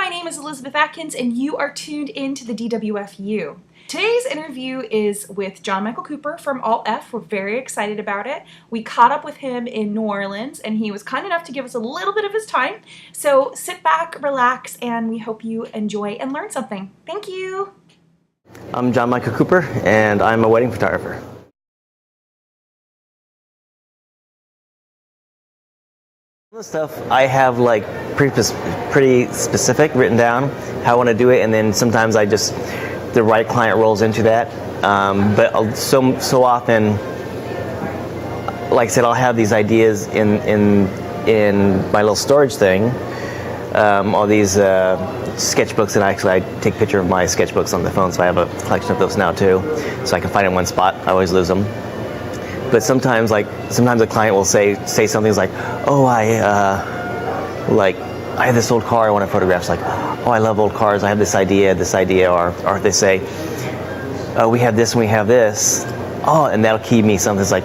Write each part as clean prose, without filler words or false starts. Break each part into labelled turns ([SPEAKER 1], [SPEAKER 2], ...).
[SPEAKER 1] my name is Elizabeth Atkins, and you are tuned into the DWFU. Today's interview is with John Michael Cooper from Alt F. We're very excited about it. We caught up with him in New Orleans, and he was kind enough to give us a little bit of his time. So sit back, relax, and we hope you enjoy and learn something. Thank you.
[SPEAKER 2] I'm John Michael Cooper, and I'm a wedding photographer. The stuff I have like pretty specific written down how I want to do it, and then sometimes the right client rolls into that. But so often, like I said, I'll have these ideas in my little storage thing. All these sketchbooks, and actually I take a picture of my sketchbooks on the phone, so I have a collection of those now too, so I can find it in one spot. I always lose them. But sometimes a client will say something like, "Oh, I have this old car I want to photograph." It's like, "Oh, I love old cars. I have this idea," or they say, "Oh, we have this and we have this." Oh, and that'll key me something. It's like,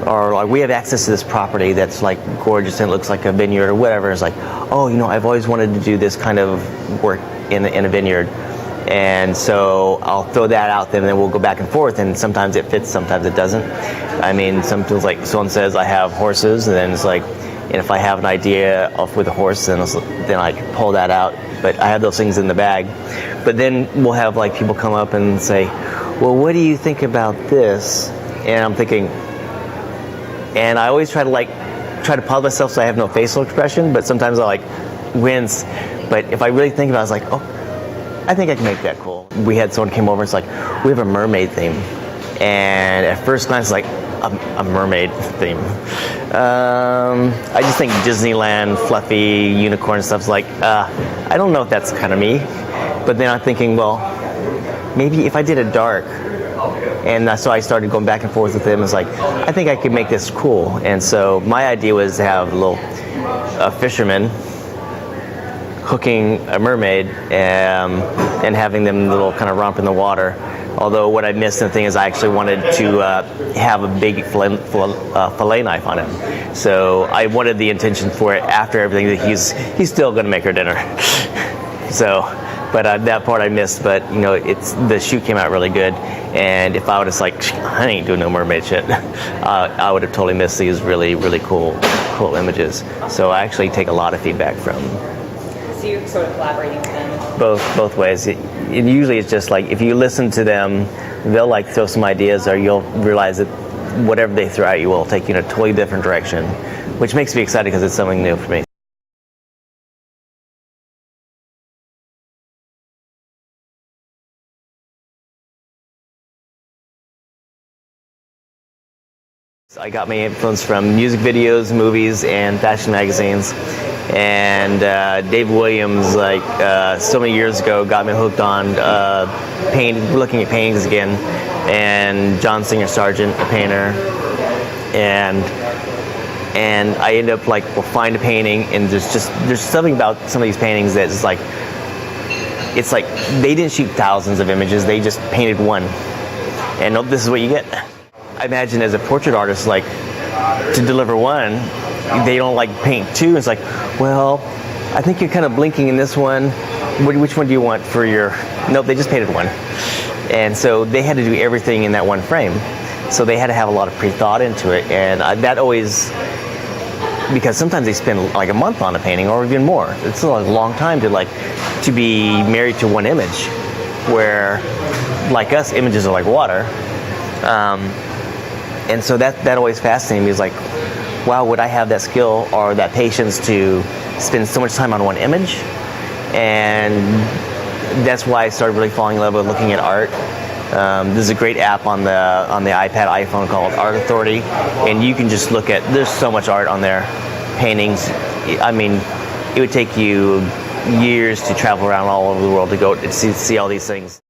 [SPEAKER 2] or like, "We have access to this property that's like gorgeous and it looks like a vineyard," or whatever. It's like, "Oh, I've always wanted to do this kind of work in a vineyard." And so I'll throw that out there, and then we'll go back and forth, and sometimes it fits, sometimes it doesn't. I mean, sometimes like someone says I have horses, and then it's like, and if I have an idea with a horse, then I can pull that out. But I have those things in the bag. But then we'll have like people come up and say, "Well, what do you think about this?" And I'm thinking, and I always try to pause myself so I have no facial expression, but sometimes I wince. But if I really think about it, it's like, "Oh, I think I can make that cool." We had someone came over, it's like, "We have a mermaid theme." And at first glance, it's like, a mermaid theme. I just think Disneyland, fluffy, unicorn stuff's like, I don't know if that's kind of me. But then I'm thinking, well, maybe if I did it dark, and so I started going back and forth with them. It's like, I think I could make this cool. And so my idea was to have a fisherman hooking a mermaid and having them little kind of romp in the water. Although what I missed in the thing is I actually wanted to have a big fillet knife on him. So I wanted the intention for it after everything that he's still going to make her dinner. But that part I missed. But the shoot came out really good. And if I would have I ain't doing no mermaid shit, I would have totally missed these really, really cool images. So I actually take a lot of feedback from.
[SPEAKER 3] So you're sort of collaborating with them?
[SPEAKER 2] Both ways. It usually it's just like, if you listen to them, they'll throw some ideas, or you'll realize that whatever they throw at you will take you in a totally different direction, which makes me excited because it's something new for me. I got my influence from music videos, movies, and fashion magazines. And Dave Williams, so many years ago, got me hooked on looking at paintings again. And John Singer Sargent, a painter, and I end up we'll find a painting, and there's something about some of these paintings that is it's like they didn't shoot thousands of images; they just painted one, and this is what you get. I imagine as a portrait artist, to deliver one, they don't paint two. It's like, well, I think you're kind of blinking in this one. Which one do you want for your? Nope, they just painted one. And so they had to do everything in that one frame. So they had to have a lot of pre-thought into it. And that always, because sometimes they spend a month on a painting or even more. It's a long time to be married to one image, where like us, images are like water. And so that always fascinated me. Is wow, would I have that skill or that patience to spend so much time on one image? And that's why I started really falling in love with looking at art. There's a great app on the iPad, iPhone called Art Authority, and you can just look at. There's so much art on there, paintings. I mean, it would take you years to travel around all over the world to go to see all these things.